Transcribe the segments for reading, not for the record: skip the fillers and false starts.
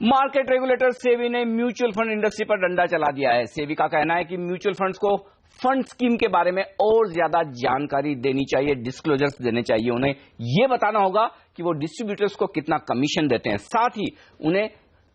Market regulator SEBI ने mutual fund industry पर डंडा चला दिया है। सेबी का कहना है कि म्यूचुअल फंड्स को फंड स्कीम के बारे में और ज्यादा जानकारी देनी चाहिए, डिस्क्लोजर्स देने चाहिए। उन्हें यह बताना होगा कि वो डिस्ट्रीब्यूटर्स को कितना कमीशन देते हैं। साथ ही उन्हें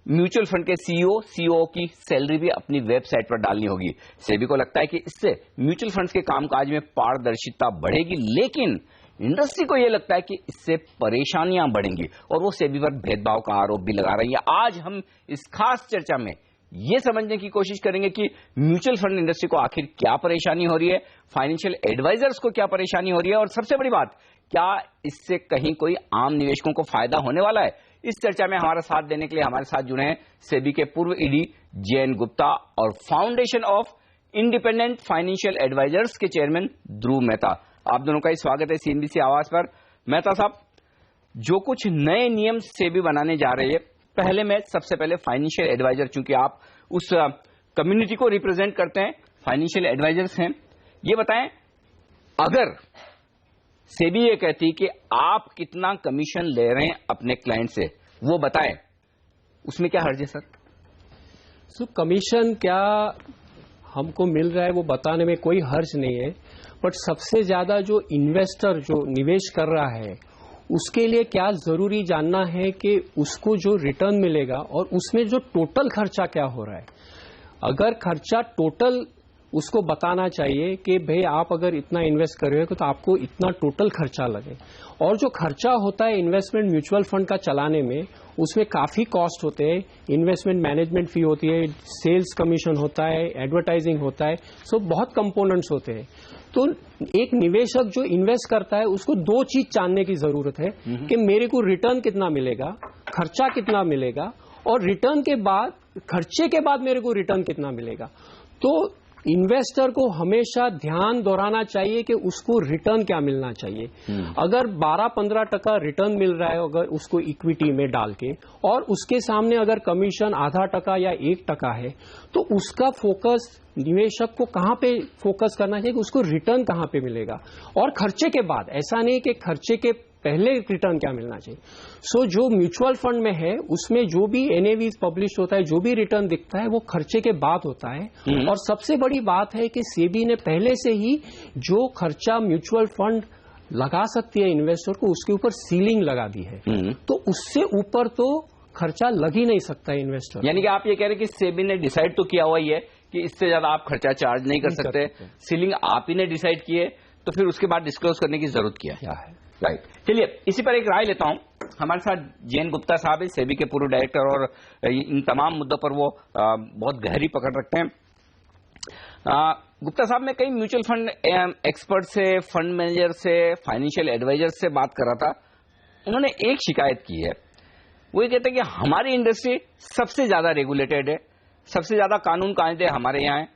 म्यूचुअल फंड के सीईओ की सैलरी भी अपनी वेबसाइट पर डालनी होगी। सेबी को लगता है कि इससे म्यूचुअल फंड्स के कामकाज में पारदर्शिता बढ़ेगी, लेकिन इंडस्ट्री को यह लगता है कि इससे परेशानियां बढ़ेंगी और वो सेबी पर भेदभाव का आरोप भी लगा रही है। आज हम इस खास चर्चा में यह समझने की कोशिश करेंगे कि म्यूचुअल फंड इंडस्ट्री को आखिर क्या परेशानी हो रही है, फाइनेंशियल एडवाइजर्स को क्या परेशानी हो रही है और सबसे बड़ी बात, क्या इससे कहीं कोई आम निवेशकों को फायदा होने वाला है। इस चर्चा में हमारा साथ देने के लिए हमारे साथ जुड़े हैं सेबी के पूर्व ईडी जयन गुप्ता और foundation of independent financial advisers के चेयरमैन ध्रुव मेहता। आप दोनों का ही स्वागत है सीएनबीसी आवाज पर। मेहता साहब, जो कुछ नए नियम सेबी बनाने जा रही है, पहले मैं सबसे पहले फाइनेंशियल एडवाइजर, चूंकि आप उस कम्युनिटी को रिप्रेजेंट करते हैं, फाइनेंशियल एडवाइजर्स हैं, ये बताएं, अगर सेबी ये कहती कि आप कितना कमीशन ले रहे हैं अपने क्लाइंट से, वो बताएं, उसमें क्या हर्ज है सर? कमीशन क्या हमको मिल रहा है वो बताने में कोई हर्ज नहीं है, बट सबसे ज्यादा जो इन्वेस्टर जो निवेश कर रहा है उसके लिए क्या जरूरी जानना है कि उसको जो रिटर्न मिलेगा और उसमें जो टोटल खर्चा क्या हो रहा है। अगर खर्चा टोटल उसको बताना चाहिए कि भाई आप अगर इतना इन्वेस्ट कर रहे हो तो आपको इतना टोटल खर्चा लगे, और जो खर्चा होता है इन्वेस्टमेंट म्यूचुअल फंड का चलाने में उसमें काफी कॉस्ट होते हैं। इन्वेस्टमेंट मैनेजमेंट फी होती है, सेल्स कमीशन होता है, एडवर्टाइजिंग होता है, सो बहुत कंपोनेंट्स होते हैं। तो एक निवेशक जो इन्वेस्ट करता है उसको दो चीज जानने की जरूरत है कि मेरे को रिटर्न कितना मिलेगा, खर्चा कितना मिलेगा, और रिटर्न के बाद, खर्चे के बाद मेरे को रिटर्न कितना मिलेगा। तो इन्वेस्टर को हमेशा ध्यान दोहराना चाहिए कि उसको रिटर्न क्या मिलना चाहिए। अगर 12-15% रिटर्न मिल रहा है अगर उसको इक्विटी में डाल के, और उसके सामने अगर कमीशन आधा टका या 1% है, तो उसका फोकस निवेशक को कहां पे फोकस करना चाहिए कि उसको रिटर्न कहां पे मिलेगा, और खर्चे के बाद। ऐसा नहीं कि खर्चे के पहले रिटर्न क्या मिलना चाहिए। सो जो म्यूचुअल फंड में है उसमें जो भी एनएवी पब्लिश होता है, जो भी रिटर्न दिखता है वो खर्चे के बाद होता है। और सबसे बड़ी बात है कि सेबी ने पहले से ही जो खर्चा म्यूचुअल फंड लगा सकती है इन्वेस्टर को, उसके ऊपर सीलिंग लगा दी है। तो उससे ऊपर तो खर्चा लग ही नहीं सकता है इन्वेस्टर। यानी कि आप ये कह रहे हैं कि सेबी ने डिसाइड तो किया हुआ ही है कि इससे ज्यादा आप खर्चा चार्ज नहीं कर सकते, सीलिंग आप ही ने डिसाइड की है, तो फिर उसके बाद डिस्क्लोज करने की जरूरत क्या है। राइट, चलिए इसी पर एक राय लेता हूं। हमारे साथ जयन गुप्ता साहब है, सेबी के पूर्व डायरेक्टर, और इन तमाम मुद्दों पर वो बहुत गहरी पकड़ रखते हैं। गुप्ता साहब, मैं कई म्यूचुअल फंड एक्सपर्ट से, फंड मैनेजर से, फाइनेंशियल एडवाइजर से बात कर रहा था। उन्होंने एक शिकायत की है, वो ये कहते हैं कि हमारी इंडस्ट्री सबसे ज्यादा रेगुलेटेड है, सबसे ज्यादा कानून कायदे हमारे यहाँ है,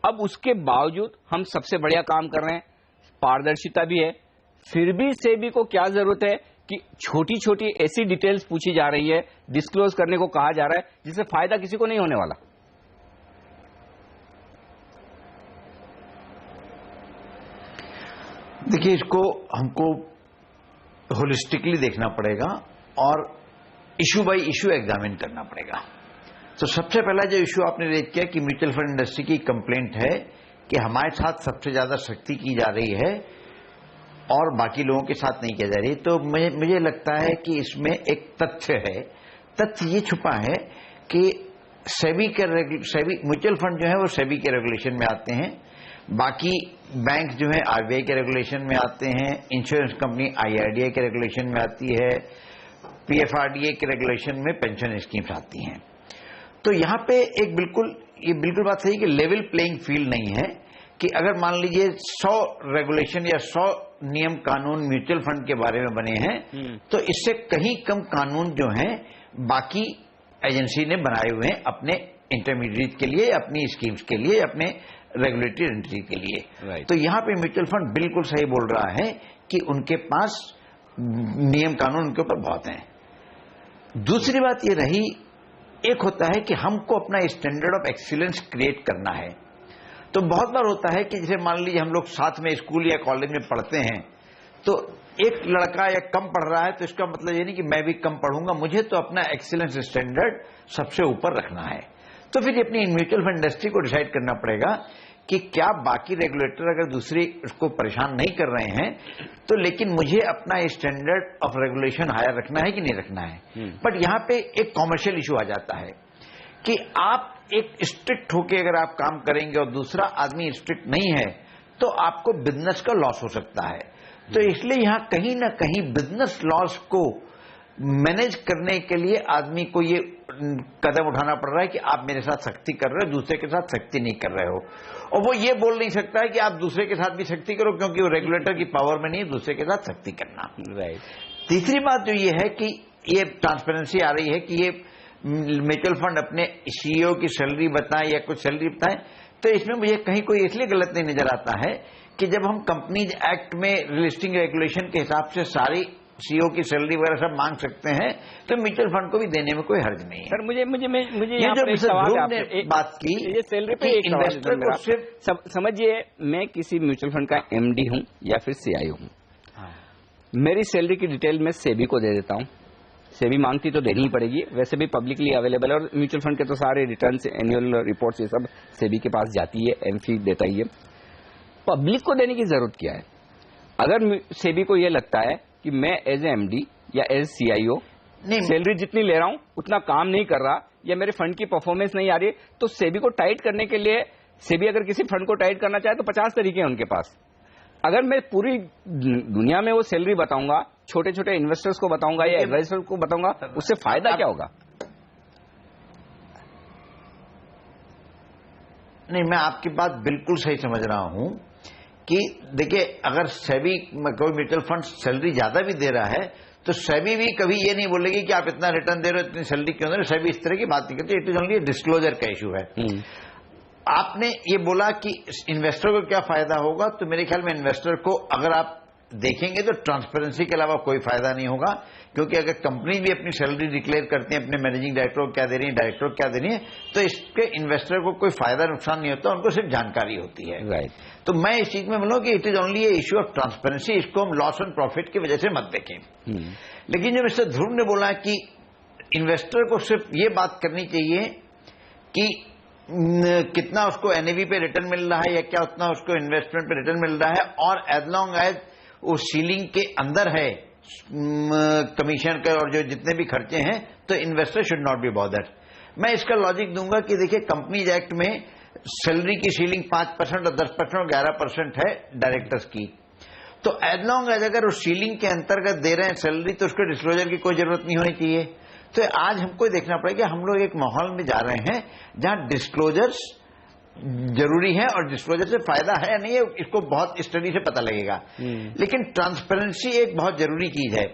अब उसके बावजूद हम सबसे बढ़िया काम कर रहे हैं, पारदर्शिता भी है, फिर भी सेबी को क्या जरूरत है कि छोटी छोटी ऐसी डिटेल्स पूछी जा रही है, डिस्क्लोज करने को कहा जा रहा है, जिससे फायदा किसी को नहीं होने वाला। देखिए, इसको हमको होलिस्टिकली देखना पड़ेगा और इशू बाय इशू एग्जामिन करना पड़ेगा। तो सबसे पहला जो इशू आपने रेज किया कि म्यूचुअल फंड इंडस्ट्री की कंप्लेंट है कि हमारे साथ सबसे ज्यादा सख्ती की जा रही है और बाकी लोगों के साथ नहीं की जा रही, तो मुझे लगता है कि इसमें एक तथ्य है। तथ्य ये छुपा है कि सेबी म्यूचुअल फंड जो है वो सेबी के रेगुलेशन में आते हैं, बाकी बैंक जो है आरबीआई के रेगुलेशन में आते हैं, इंश्योरेंस कंपनी आईआरडीए के रेगुलेशन में आती है, पीएफआरडीए के रेगुलेशन में पेंशन स्कीम्स आती हैं। तो यहां पे ये बिल्कुल बात सही कि लेवल प्लेइंग फील्ड नहीं है कि अगर मान लीजिए 100 रेगुलेशन या 100 नियम कानून म्यूचुअल फंड के बारे में बने हैं, तो इससे कहीं कम कानून जो हैं बाकी एजेंसी ने बनाए हुए हैं अपने इंटरमीडिएट के लिए, अपनी स्कीम्स के लिए, अपने रेगुलेटरी एंटिटी के लिए। तो यहां पे म्यूचुअल फंड बिल्कुल सही बोल रहा है कि उनके पास नियम कानून उनके ऊपर बहुत हैं। दूसरी बात ये रही, एक होता है कि हमको अपना स्टैंडर्ड ऑफ एक्सीलेंस क्रिएट करना है। तो बहुत बार होता है कि जैसे मान लीजिए हम लोग साथ में स्कूल या कॉलेज में पढ़ते हैं, तो एक लड़का या कम पढ़ रहा है तो इसका मतलब ये नहीं कि मैं भी कम पढ़ूंगा, मुझे तो अपना एक्सीलेंस स्टैंडर्ड सबसे ऊपर रखना है। तो फिर अपनी म्यूचुअल फंड इंडस्ट्री को डिसाइड करना पड़ेगा कि क्या बाकी रेगुलेटर अगर दूसरी उसको परेशान नहीं कर रहे हैं तो लेकिन मुझे अपना स्टैंडर्ड ऑफ रेगुलेशन हायर रखना है कि नहीं रखना है। बट यहां पे एक कॉमर्शियल इशू आ जाता है कि आप एक स्ट्रिक्ट होके अगर आप काम करेंगे और दूसरा आदमी स्ट्रिक्ट नहीं है तो आपको बिजनेस का लॉस हो सकता है। तो इसलिए यहां कहीं ना कहीं बिजनेस लॉस को मैनेज करने के लिए आदमी को ये कदम उठाना पड़ रहा है कि आप मेरे साथ सख्ती कर रहे हो, दूसरे के साथ सख्ती नहीं कर रहे हो। और वो ये बोल नहीं सकता है कि आप दूसरे के साथ भी सख्ती करो, क्योंकि वो रेगुलेटर की पावर में नहीं है दूसरे के साथ सख्ती करना। राइट। तीसरी बात जो ये है कि ये ट्रांसपेरेंसी आ रही है कि ये म्यूचुअल फंड अपने सीईओ की सैलरी बताएं या कुछ सैलरी बताएं, तो इसमें मुझे कहीं कोई इसलिए गलत नहीं नजर आता है कि जब हम कंपनीज एक्ट में लिस्टिंग रेगुलेशन के हिसाब से सारी सीईओ की सैलरी वगैरह सब मांग सकते हैं तो म्यूचुअल फंड को भी देने में कोई हर्ज नहीं है। सर मुझे ये जो मिस्टर ध्रुव ने बात की, ये सैलरी पे एक इन्वेस्टर को सिर्फ समझिए, मैं किसी म्यूचुअल फंड का एमडी हूं या फिर सीईओ हूं, मेरी सैलरी की डिटेल मैं सेबी को दे देता हूं। सेबी मांगती तो देनी ही पड़ेगी, वैसे भी पब्लिकली अवेलेबल है और म्यूचुअल फंड के तो सारे रिटर्न एनुअल रिपोर्ट्स ये सब सेबी के पास जाती है, एमफी देता ही है। पब्लिक को देने की जरूरत क्या है? अगर सेबी को यह लगता है कि मैं एज ए एमडी या एज सीईओ सैलरी जितनी ले रहा हूं उतना काम नहीं कर रहा या मेरे फंड की परफॉर्मेंस नहीं आ रही है, तो सेबी को टाइट करने के लिए, सेबी अगर किसी फंड को टाइट करना चाहे तो 50 तरीके हैं उनके पास। अगर मैं पूरी दुनिया में वो सैलरी बताऊंगा, छोटे छोटे इन्वेस्टर्स को बताऊंगा या एडवाइजर को बताऊंगा, उससे फायदा क्या होगा? नहीं, मैं आपकी बात बिल्कुल सही समझ रहा हूं कि देखिए, अगर सेबी कोई म्यूचुअल फंड सैलरी ज्यादा भी दे रहा है तो सेबी भी कभी ये नहीं बोलेगी कि आप इतना रिटर्न दे रहे हो, इतनी सैलरी क्यों दे रहे हो। सेबी इस तरह की बात नहीं करती। इट इज ओनली डिस्क्लोजर का इशू है। आपने ये बोला कि इन्वेस्टर को क्या फायदा होगा, तो मेरे ख्याल में इन्वेस्टर को अगर आप देखेंगे तो ट्रांसपेरेंसी के अलावा कोई फायदा नहीं होगा, क्योंकि अगर कंपनी भी अपनी सैलरी डिक्लेयर करती है, अपने मैनेजिंग डायरेक्टर को क्या दे रही है, डायरेक्टर को क्या दे रही है, तो इसके इन्वेस्टर को कोई फायदा नुकसान नहीं होता, उनको सिर्फ जानकारी होती है। राइट। तो मैं इस चीज में बोलूं कि it is only A issue of transparency, इसको हम लॉस एंड प्रॉफिट की वजह से मत देखें। लेकिन जो मिस्टर ध्रुव ने बोला कि इन्वेस्टर को सिर्फ ये बात करनी चाहिए कि कितना उसको एनएवी पे रिटर्न मिल रहा है या क्या उतना उसको इन्वेस्टमेंट पे रिटर्न मिल रहा है, और एज लॉन्ग एज वो सीलिंग के अंदर है कमीशन का और जो जितने भी खर्चे हैं, तो investor should not be bothered. मैं इसका लॉजिक दूंगा कि देखिए, कंपनीज एक्ट में सैलरी की सीलिंग 5% और 10% और 11% है डायरेक्टर्स की। तो एज लॉन्ग एज अगर उस सीलिंग के अंतर्गत दे रहे हैं सैलरी, तो उसको डिस्क्लोजर की कोई जरूरत नहीं होनी चाहिए। तो आज हमको देखना पड़ेगा, हम लोग एक माहौल में जा रहे हैं जहां डिस्क्लोजर्स जरूरी है और डिस्क्लोजर से फायदा है या नहीं है इसको बहुत स्टडी से पता लगेगा। लेकिन ट्रांसपेरेंसी एक बहुत जरूरी चीज है।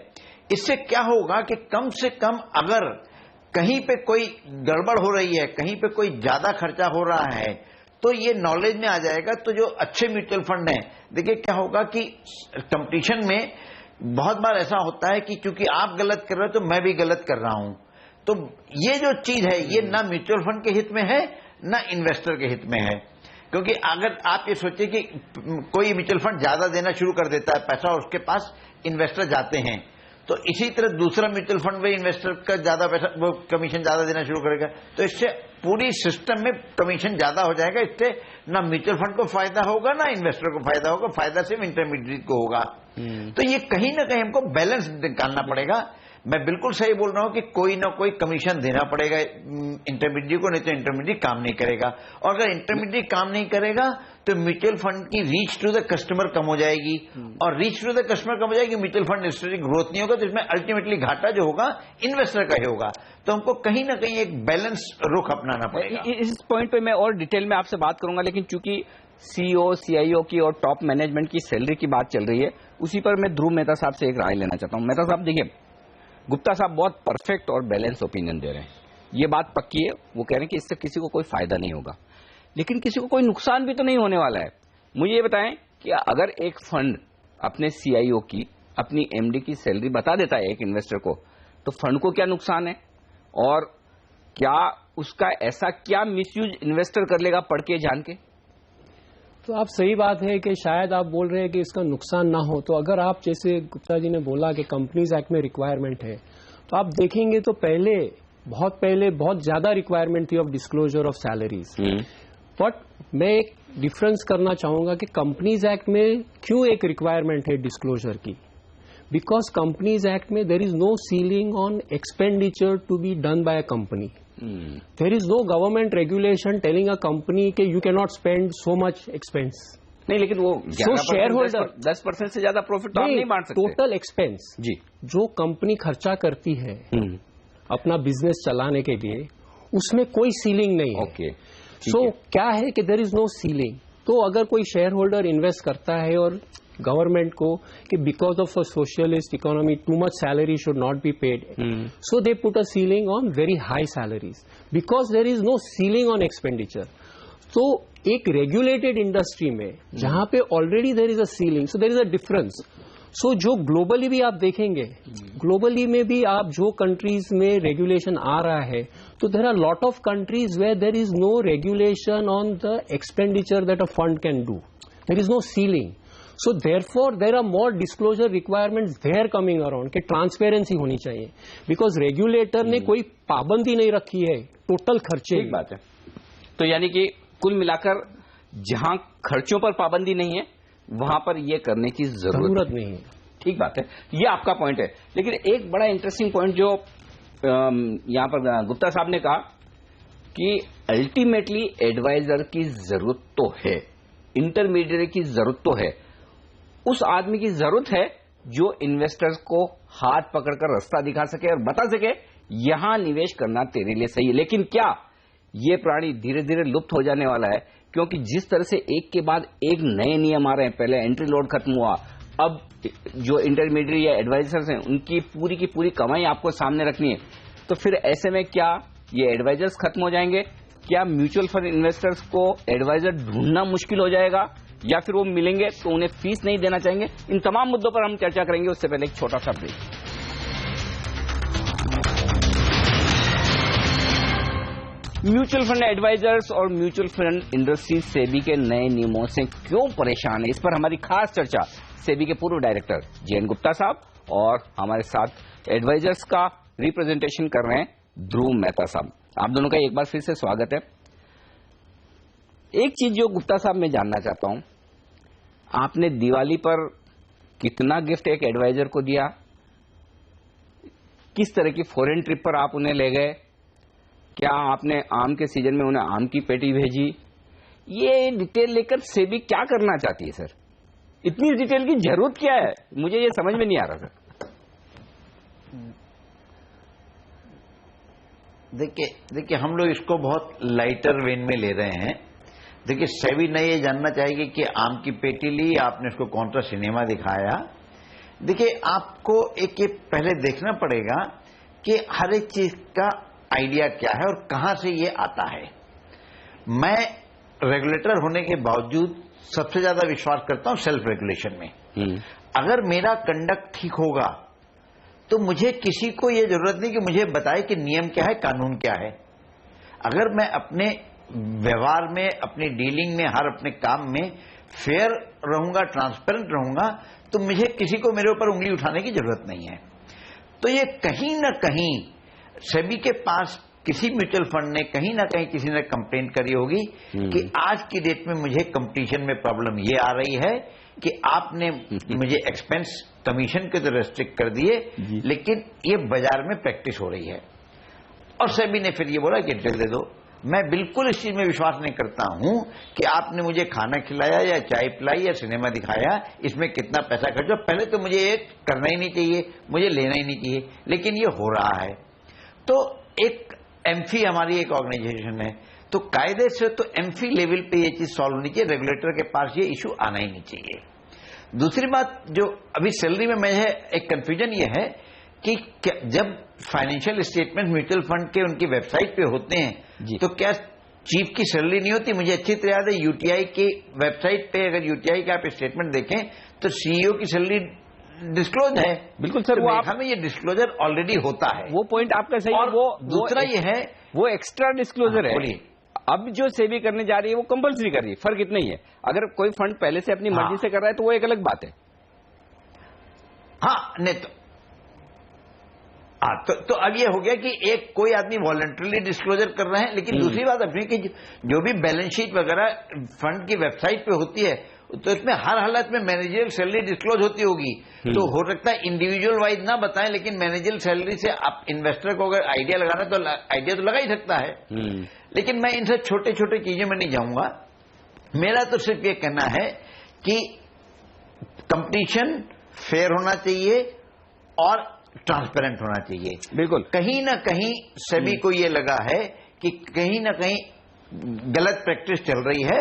इससे क्या होगा कि कम से कम अगर कहीं पे कोई गड़बड़ हो रही है, कहीं पे कोई ज्यादा खर्चा हो रहा है, तो ये नॉलेज में आ जाएगा। तो जो अच्छे म्यूचुअल फंड हैं, देखिए क्या होगा कि कंपटीशन में बहुत बार ऐसा होता है कि क्योंकि आप गलत कर रहे हो तो मैं भी गलत कर रहा हूं। तो ये जो चीज है ये ना म्यूचुअल फंड के हित में है ना इन्वेस्टर के हित में है। क्योंकि अगर आप ये सोचिए कि कोई म्यूचुअल फंड ज्यादा देना शुरू कर देता है पैसा और उसके पास इन्वेस्टर जाते हैं, तो इसी तरह दूसरा म्यूचुअल फंड में इन्वेस्टर का ज्यादा पैसा, वो कमीशन ज्यादा देना शुरू करेगा, तो इससे पूरी सिस्टम में कमीशन ज्यादा हो जाएगा। इससे ना म्यूचुअल फंड को फायदा होगा ना इन्वेस्टर को फायदा होगा, फायदा सिर्फ इंटरमीडिएट को होगा। तो ये कहीं ना कहीं हमको बैलेंस निकालना पड़ेगा। मैं बिल्कुल सही बोल रहा हूं कि कोई ना कोई कमीशन देना पड़ेगा इंटरमीडिएट को, नहीं तो इंटरमीडिएट काम नहीं करेगा। और अगर इंटरमीडिएट काम नहीं करेगा तो म्यूचुअल फंड की रीच टू द कस्टमर कम हो जाएगी, और रीच टू द कस्टमर कम हो जाएगी, म्यूचुअल फंड इंडस्ट्री की ग्रोथ नहीं होगा, तो इसमें अल्टीमेटली घाटा जो होगा इन्वेस्टर का ही होगा। तो हमको कहीं ना कहीं एक बैलेंस रुख अपनाना पड़ेगा। इस पॉइंट पे मैं और डिटेल में आपसे बात करूंगा, लेकिन चूंकि सीईओ सीआईओ की और टॉप मैनेजमेंट की सैलरी की बात चल रही है, उसी पर मैं ध्रुव मेहता साहब से एक राय लेना चाहता हूं। मेहता साहब देखिए, गुप्ता साहब बहुत परफेक्ट और बैलेंस ओपिनियन दे रहे हैं, ये बात पक्की है। वो कह रहे हैं कि इससे किसी को कोई फायदा नहीं होगा, लेकिन किसी को कोई नुकसान भी तो नहीं होने वाला है। मुझे ये बताएं कि अगर एक फंड अपने सीईओ की, अपनी एमडी की सैलरी बता देता है एक इन्वेस्टर को, तो फंड को क्या नुकसान है, और क्या उसका ऐसा क्या मिसयूज इन्वेस्टर कर लेगा पढ़ के जान के? तो आप सही बात है कि शायद आप बोल रहे हैं कि इसका नुकसान ना हो, तो अगर आप जैसे गुप्ता जी ने बोला कि कंपनीज एक्ट में रिक्वायरमेंट है, तो आप देखेंगे तो पहले बहुत ज्यादा रिक्वायरमेंट थी of disclosure of salaries. But मैं एक डिफरेंस करना चाहूंगा कि कंपनीज एक्ट में क्यों एक रिक्वायरमेंट है डिस्क्लोजर की। बिकॉज कंपनीज एक्ट में there is no ceiling on expenditure to be done by a company. There is no government regulation telling a company के you can not spend so much expense. नहीं, लेकिन वो share holder 10% से ज्यादा profit तो आप नहीं बांट सकते। टोटल एक्सपेंस जी जो कंपनी खर्चा करती है अपना बिजनेस चलाने के लिए, उसमें कोई सीलिंग नहीं है। ओके, सो क्या है कि देर इज नो सीलिंग। तो अगर कोई शेयर होल्डर इन्वेस्ट करता है और गवर्नमेंट को कि because of a socialist economy too much salary should not be paid, so they put a ceiling on very high salaries because there is no ceiling on expenditure. तो एक regulated industry में जहां पे already there is a ceiling, so there is a difference. So जो globally भी आप देखेंगे, globally में भी आप जो कंट्रीज में रेगुलेशन आ रहा है, तो there are lot of countries where there is no regulation on the expenditure that a fund can do. There is no ceiling. So therefore there are more disclosure requirements there coming around कि transparency होनी चाहिए, because regulator ने कोई पाबंदी नहीं रखी है total खर्चे। ठीक बात है। तो यानी कि कुल मिलाकर जहां खर्चों पर पाबंदी नहीं है वहां पर यह करने की जरूरत नहीं है। ठीक बात है, ये आपका पॉइंट है। लेकिन एक बड़ा इंटरेस्टिंग पॉइंट जो यहां पर गुप्ता साहब ने कहा कि अल्टीमेटली एडवाइजर की जरूरत तो है, इंटरमीडिएट की जरूरत तो है, उस आदमी की जरूरत है जो इन्वेस्टर्स को हाथ पकड़कर रास्ता दिखा सके और बता सके यहां निवेश करना तेरे लिए सही है। लेकिन क्या ये प्राणी धीरे धीरे लुप्त हो जाने वाला है? क्योंकि जिस तरह से एक के बाद एक नए नियम आ रहे हैं, पहले एंट्री लोड खत्म हुआ, अब जो इंटरमीडिएट या एडवाइजर्स हैं उनकी पूरी की पूरी कमाई आपको सामने रखनी है। तो फिर ऐसे में क्या ये एडवाइजर्स खत्म हो जाएंगे? क्या म्यूचुअल फंड इन्वेस्टर्स को एडवाइजर ढूंढना मुश्किल हो जाएगा, या फिर वो मिलेंगे तो उन्हें फीस नहीं देना चाहेंगे? इन तमाम मुद्दों पर हम चर्चा करेंगे, उससे पहले एक छोटा सा ब्रेक। म्यूचुअल फंड एडवाइजर्स और म्यूचुअल फंड इंडस्ट्री सेबी के नए नियमों से क्यों परेशान है, इस पर हमारी खास चर्चा सेबी के पूर्व डायरेक्टर जेएन गुप्ता साहब और हमारे साथ एडवाइजर्स का रिप्रेजेंटेशन कर रहे हैं ध्रुव मेहता साहब। आप दोनों का एक बार फिर से स्वागत है। एक चीज जो गुप्ता साहब मैं जानना चाहता हूं, आपने दिवाली पर कितना गिफ्ट एक एडवाइजर को दिया, किस तरह की फॉरेन ट्रिप पर आप उन्हें ले गए, क्या आपने आम के सीजन में उन्हें आम की पेटी भेजी, ये डिटेल लेकर सेबी क्या करना चाहती है सर? इतनी डिटेल की जरूरत क्या है, मुझे ये समझ में नहीं आ रहा सर। देखिए हम लोग इसको बहुत लाइटर वेन में ले रहे हैं। देखिए सेबी ने ये जानना चाहेगी कि आम की पेटी ली, आपने उसको कौन सा सिनेमा दिखाया। देखिए आपको एक ये पहले देखना पड़ेगा कि हर एक चीज का आइडिया क्या है और कहां से ये आता है। मैं रेगुलेटर होने के बावजूद सबसे ज्यादा विश्वास करता हूं सेल्फ रेगुलेशन में। अगर मेरा कंडक्ट ठीक होगा तो मुझे किसी को यह जरूरत नहीं कि मुझे बताए कि नियम क्या है, कानून क्या है। अगर मैं अपने व्यवहार में, अपनी डीलिंग में, हर अपने काम में फेयर रहूंगा, ट्रांसपेरेंट रहूंगा, तो मुझे किसी को मेरे ऊपर उंगली उठाने की जरूरत नहीं है। तो ये कहीं ना कहीं सेबी के पास किसी म्यूचुअल फंड ने कहीं ना कहीं किसी ने कंप्लेंट करी होगी कि आज की डेट में मुझे कंपटीशन में प्रॉब्लम ये आ रही है कि आपने मुझे एक्सपेंस कमीशन के तो रेस्ट्रिक्ट कर दिए, लेकिन ये बाजार में प्रैक्टिस हो रही है। और सेबी ने फिर ये बोला कि डिटेल दे दो। मैं बिल्कुल इस चीज में विश्वास नहीं करता हूं कि आपने मुझे खाना खिलाया या चाय पिलाई या सिनेमा दिखाया, इसमें कितना पैसा खर्च हो। पहले तो मुझे ये करना ही नहीं चाहिए, मुझे लेना ही नहीं चाहिए, लेकिन ये हो रहा है। तो एक एमफी हमारी एक ऑर्गेनाइजेशन है, तो कायदे से तो एमफी लेवल पे ये चीज सॉल्व होनी चाहिए, रेगुलेटर के पास ये इशू आना ही नहीं चाहिए। दूसरी बात जो अभी सैलरी में मुझे एक कंफ्यूजन ये है कि जब फाइनेंशियल स्टेटमेंट म्यूचुअल फंड के उनकी वेबसाइट पे होते हैं तो क्या चीफ की सैलरी नहीं होती? मुझे अच्छी तरह याद है यूटीआई की वेबसाइट पे अगर यूटीआई का आप स्टेटमेंट देखें तो सीईओ की सैलरी डिस्क्लोज है। बिल्कुल सर, तो वो हमें ये डिस्क्लोजर ऑलरेडी होता है। वो पॉइंट आपका सही है। और वो दूसरा ये है वो एक्स्ट्रा डिस्क्लोजर है। अब जो सेबी करने जा रही है वो कंपल्सरी कर रही है, फर्क इतना ही है। अगर कोई फंड पहले से अपनी मर्जी से कर रहा है तो वो एक अलग बात है। हाँ नहीं तो अब ये हो गया कि एक कोई आदमी वॉलंटरली डिस्क्लोजर कर रहे हैं, लेकिन दूसरी बात अपनी कि जो भी बैलेंस शीट वगैरह फंड की वेबसाइट पे होती है तो इसमें हर हालत में मैनेजरियल सैलरी डिस्क्लोज होती होगी। तो हो सकता है इंडिविजुअल वाइज ना बताएं, लेकिन मैनेजरियल सैलरी से आप इन्वेस्टर को अगर आइडिया लगाना तो आइडिया तो लगा ही सकता है। लेकिन मैं इनसे छोटे छोटे चीजों में नहीं जाऊंगा। मेरा तो सिर्फ ये कहना है कि कंपटीशन फेयर होना चाहिए और ट्रांसपेरेंट होना चाहिए। बिल्कुल। कहीं ना कहीं सभी को ये लगा है कि कहीं ना कहीं गलत प्रैक्टिस चल रही है।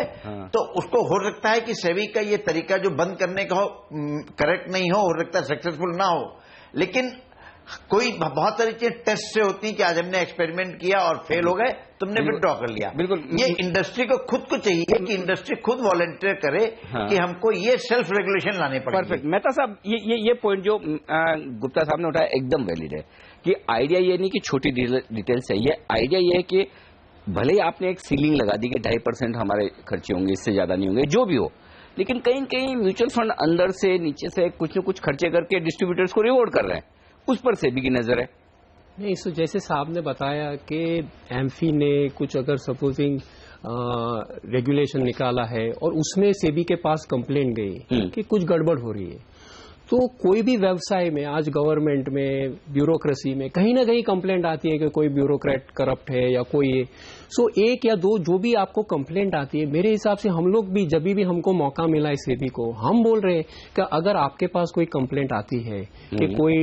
तो उसको हो सकता है कि सेबी का ये तरीका जो बंद करने का हो करेक्ट नहीं हो सकता है सक्सेसफुल ना हो, लेकिन कोई बहुत सारी चीजें टेस्ट से होती हैं कि आज हमने एक्सपेरिमेंट किया और फेल हो गए, तुमने विड्रॉ कर लिया। बिल्कुल। ये इंडस्ट्री को खुद को चाहिए कि इंडस्ट्री खुद वॉलंटियर करे कि हमको ये सेल्फ रेगुलेशन लाने पड़ेंगे। परफेक्ट। मेहता साहब ये पॉइंट जो गुप्ता साहब ने उठाया एकदम वैलिड है कि आइडिया ये नहीं कि छोटी डिटेल चाहिए, आइडिया ये है कि भले ही आपने एक सीलिंग लगा दी कि 2.5% हमारे खर्चे होंगे, इससे ज्यादा नहीं होंगे, जो भी हो, लेकिन कहीं कहीं म्यूचुअल फंड अंदर से नीचे से कुछ न कुछ खर्चे करके डिस्ट्रीब्यूटर्स को रिवॉर्ड कर रहे हैं, उस पर सेबी की नजर है। नहीं, सो जैसे साहब ने बताया कि एम्फी ने कुछ अगर सपोजिंग रेगुलेशन निकाला है और उसमें सेबी के पास कंप्लेंट गई कि कुछ गड़बड़ हो रही है, तो कोई भी व्यवसाय में आज गवर्नमेंट में ब्यूरोक्रेसी में कहीं ना कहीं कंप्लेंट आती है कि कोई ब्यूरोक्रेट करप्ट है या कोई सो एक या दो जो भी आपको कंप्लेंट आती है, मेरे हिसाब से हम लोग भी जब भी हमको मौका मिला है सेबी को, हम बोल रहे हैं कि अगर आपके पास कोई कंप्लेंट आती है कि कोई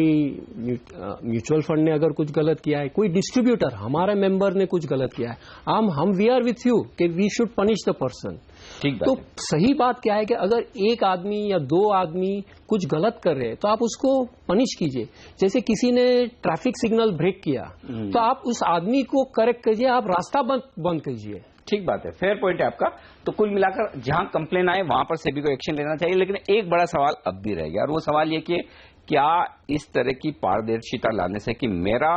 म्यूचुअल फंड ने अगर कुछ गलत किया है, कोई डिस्ट्रीब्यूटर हमारे मेंबर ने कुछ गलत किया है, हम वी आर विथ यू कि we should punish the person. तो सही बात क्या है कि अगर एक आदमी या दो आदमी कुछ गलत कर रहे हैं तो आप उसको पनिश कीजिए। जैसे किसी ने ट्रैफिक सिग्नल ब्रेक किया तो आप उस आदमी को करेक्ट कीजिए, आप रास्ता बंद कीजिए। ठीक बात है, फेयर पॉइंट है आपका। तो कुल मिलाकर जहां कंप्लेन आए वहां पर सेबी को एक्शन लेना चाहिए, लेकिन एक बड़ा सवाल अब भी रह गया और वो सवाल ये कि क्या इस तरह की पारदर्शिता लाने से कि मेरा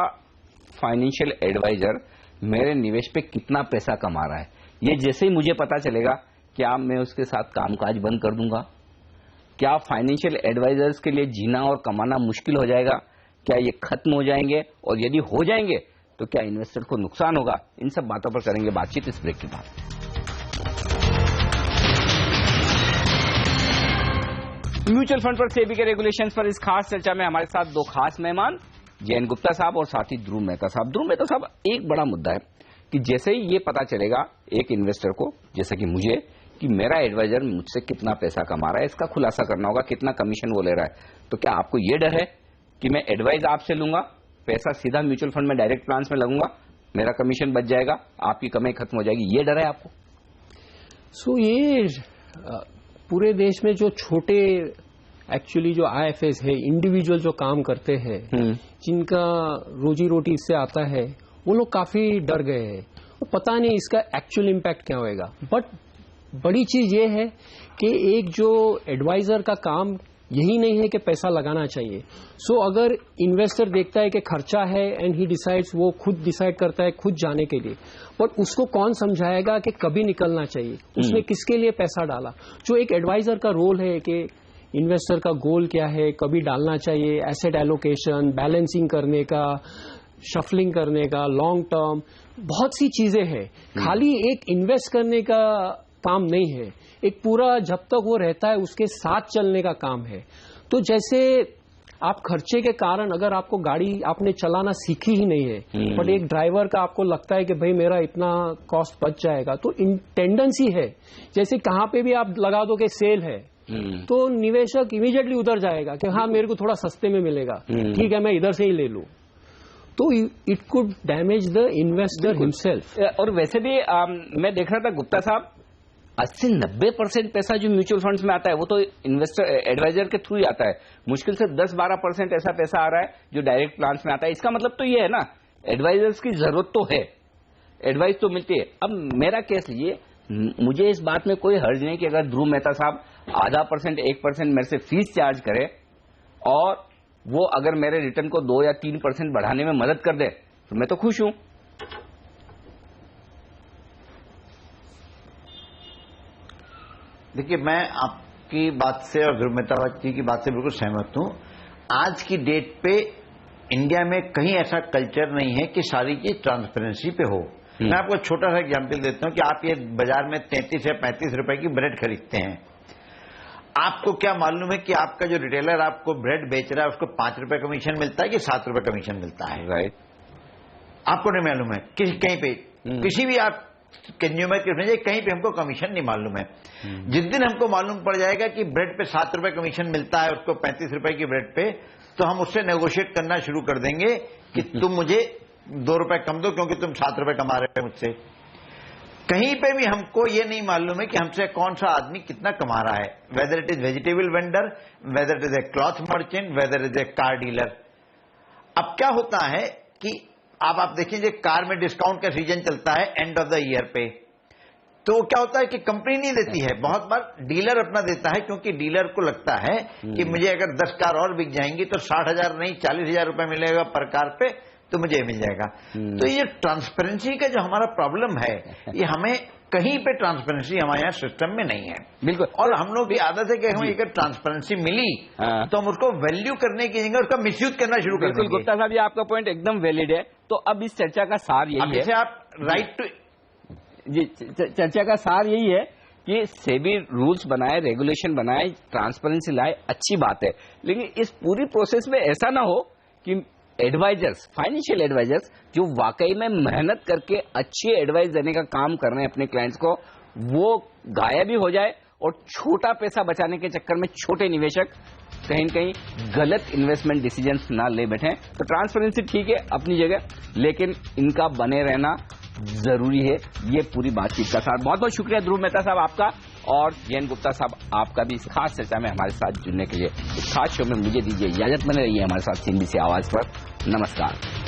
फाइनेंशियल एडवाइजर मेरे निवेश पे कितना पैसा कमा रहा है, ये जैसे ही मुझे पता चलेगा क्या मैं उसके साथ कामकाज बंद कर दूंगा? क्या फाइनेंशियल एडवाइजर्स के लिए जीना और कमाना मुश्किल हो जाएगा? क्या ये खत्म हो जाएंगे? और यदि हो जाएंगे तो क्या इन्वेस्टर को नुकसान होगा? इन सब बातों पर करेंगे बातचीत इस ब्रेक के बाद। म्यूचुअल फंड पर सेबी के रेगुलेशंस पर इस खास चर्चा में हमारे साथ दो खास मेहमान, जयंत गुप्ता साहब और साथ ही ध्रुव मेहता साहब। ध्रुव मेहता साहब, एक बड़ा मुद्दा है कि जैसे ही ये पता चलेगा एक इन्वेस्टर को, जैसे कि मुझे, कि मेरा एडवाइजर मुझसे कितना पैसा कमा रहा है, इसका खुलासा करना होगा, कितना कमीशन वो ले रहा है, तो क्या आपको ये डर है कि मैं एडवाइस आपसे लूंगा, पैसा सीधा म्यूचुअल फंड में डायरेक्ट प्लान्स में लगूंगा, मेरा कमीशन बच जाएगा, आपकी कमाई खत्म हो जाएगी, ये डर है आपको? सो ये पूरे देश में जो छोटे एक्चुअली जो IFS है, इंडिविजुअल जो काम करते हैं, जिनका रोजी रोटी इससे आता है, वो लोग काफी डर गए हैं। वो पता नहीं इसका एक्चुअल इम्पैक्ट क्या होएगा। बट बड़ी चीज ये है कि एक जो एडवाइजर का काम यही नहीं है कि पैसा लगाना चाहिए। सो अगर इन्वेस्टर देखता है कि खर्चा है एंड ही डिसाइड्स, वो खुद डिसाइड करता है खुद जाने के लिए, बट उसको कौन समझाएगा कि कभी निकलना चाहिए, उसने किसके लिए पैसा डाला। जो एक एडवाइजर का रोल है कि इन्वेस्टर का गोल क्या है, कभी डालना चाहिए, एसेट एलोकेशन, बैलेंसिंग करने का, शफलिंग करने का, लॉन्ग टर्म, बहुत सी चीजें हैं। खाली एक इन्वेस्ट करने का काम नहीं है, एक पूरा जब तक वो रहता है उसके साथ चलने का काम है। तो जैसे आप खर्चे के कारण अगर आपको गाड़ी आपने चलाना सीखी ही नहीं है, बट एक ड्राइवर का आपको लगता है कि भाई मेरा इतना कॉस्ट बच जाएगा, तो टेंडेंसी है जैसे कहां पे भी आप लगा दो कि सेल है तो निवेशक इमीडिएटली उधर जाएगा कि हाँ मेरे को थोड़ा सस्ते में मिलेगा, ठीक है मैं इधर से ही ले लूं। तो it could damage the investor himself. और वैसे भी मैं देख रहा था गुप्ता साहब, 80-90% पैसा जो म्यूचुअल फंड्स में आता है वो तो इन्वेस्टर एडवाइजर के थ्रू ही आता है। मुश्किल से 10-12% ऐसा पैसा आ रहा है जो डायरेक्ट प्लान्स में आता है। इसका मतलब तो ये है ना, एडवाइजर्स की जरूरत तो है, एडवाइस तो मिलती है। अब मेरा केस ये, मुझे इस बात में कोई हर्ज नहीं कि अगर ध्रुव मेहता साहब 0.5%, 1% मेरे से फीस चार्ज करे और वो अगर मेरे रिटर्न को 2 या 3% बढ़ाने में मदद कर दे तो मैं तो खुश हूं। देखिए, मैं आपकी बात से और ध्रुव मेहता जी की बात से बिल्कुल सहमत हूं। आज की डेट पे इंडिया में कहीं ऐसा कल्चर नहीं है कि सारी चीज ट्रांसपेरेंसी पे हो। मैं आपको छोटा सा एग्जाम्पल देता हूं कि आप ये बाजार में 33 या 35 रुपए की ब्रेड खरीदते हैं। आपको क्या मालूम है कि आपका जो रिटेलर आपको ब्रेड बेच रहा है उसको 5 रुपए कमीशन मिलता है कि 7 रुपए कमीशन मिलता है? राइट, आपको नहीं मालूम है। कहीं पे किसी भी आप कंज्यूमर के कहीं पे हमको कमीशन नहीं मालूम है। जिस दिन हमको मालूम पड़ जाएगा कि ब्रेड पे 7 रुपए कमीशन मिलता है उसको 35 रुपए की ब्रेड पे, तो हम उससे नेगोशिएट करना शुरू कर देंगे कि तुम मुझे 2 रुपए कम दो क्योंकि तुम 7 रुपए कमा रहे हो मुझसे। कहीं पे भी हमको ये नहीं मालूम है कि हमसे कौन सा आदमी कितना कमा रहा है, whether it is vegetable vendor, whether it is a cloth merchant, whether it is a car dealer. अब क्या होता है कि आप देखिए, कार में डिस्काउंट का सीजन चलता है एंड ऑफ द ईयर पे, तो क्या होता है कि कंपनी नहीं देती है, बहुत बार डीलर अपना देता है, क्योंकि डीलर को लगता है कि मुझे अगर 10 कार और बिक जाएंगी तो 60,000 नहीं 40,000 रुपए मिलेगा पर कार पे, तो मुझे मिल जाएगा। तो ये ट्रांसपेरेंसी का जो हमारा प्रॉब्लम है, ये हमें कहीं पे ट्रांसपेरेंसी हमारे यहाँ सिस्टम में नहीं है। बिल्कुल। और हम लोग की आदत है कि हमें अगर ट्रांसपेरेंसी मिली तो हम उसको वैल्यू करने की जगह उसका मिसयूज करना शुरू कर देंगे। गुप्ता साहब, ये आपका पॉइंट एकदम वैलिड है। तो अब इस चर्चा का सार यही है, आप राइट टू जी, चर्चा का सार यही है कि सेबी रूल्स बनाए, रेगुलेशन बनाए, ट्रांसपेरेंसी लाए, अच्छी बात है, लेकिन इस पूरी प्रोसेस में ऐसा ना हो कि एडवाइजर्स, फाइनेंशियल एडवाइजर्स जो वाकई में मेहनत करके अच्छी एडवाइस देने का काम कर रहे हैं अपने क्लाइंट्स को, वो गायब ही हो जाए और छोटा पैसा बचाने के चक्कर में छोटे निवेशक कहीं न कहीं गलत इन्वेस्टमेंट डिसीजंस ना ले बैठे। तो ट्रांसपेरेंसी ठीक है अपनी जगह, लेकिन इनका बने रहना जरूरी है। ये पूरी बातचीत का साथ। बहुत बहुत शुक्रिया ध्रुव मेहता साहब आपका, और जयंत गुप्ता साहब आपका भी इस खास चर्चा में हमारे साथ जुड़ने के लिए। इस खास शो में मुझे दीजिए इजाजत, बने रहिए हमारे साथ CNBC आवाज पर। नमस्कार।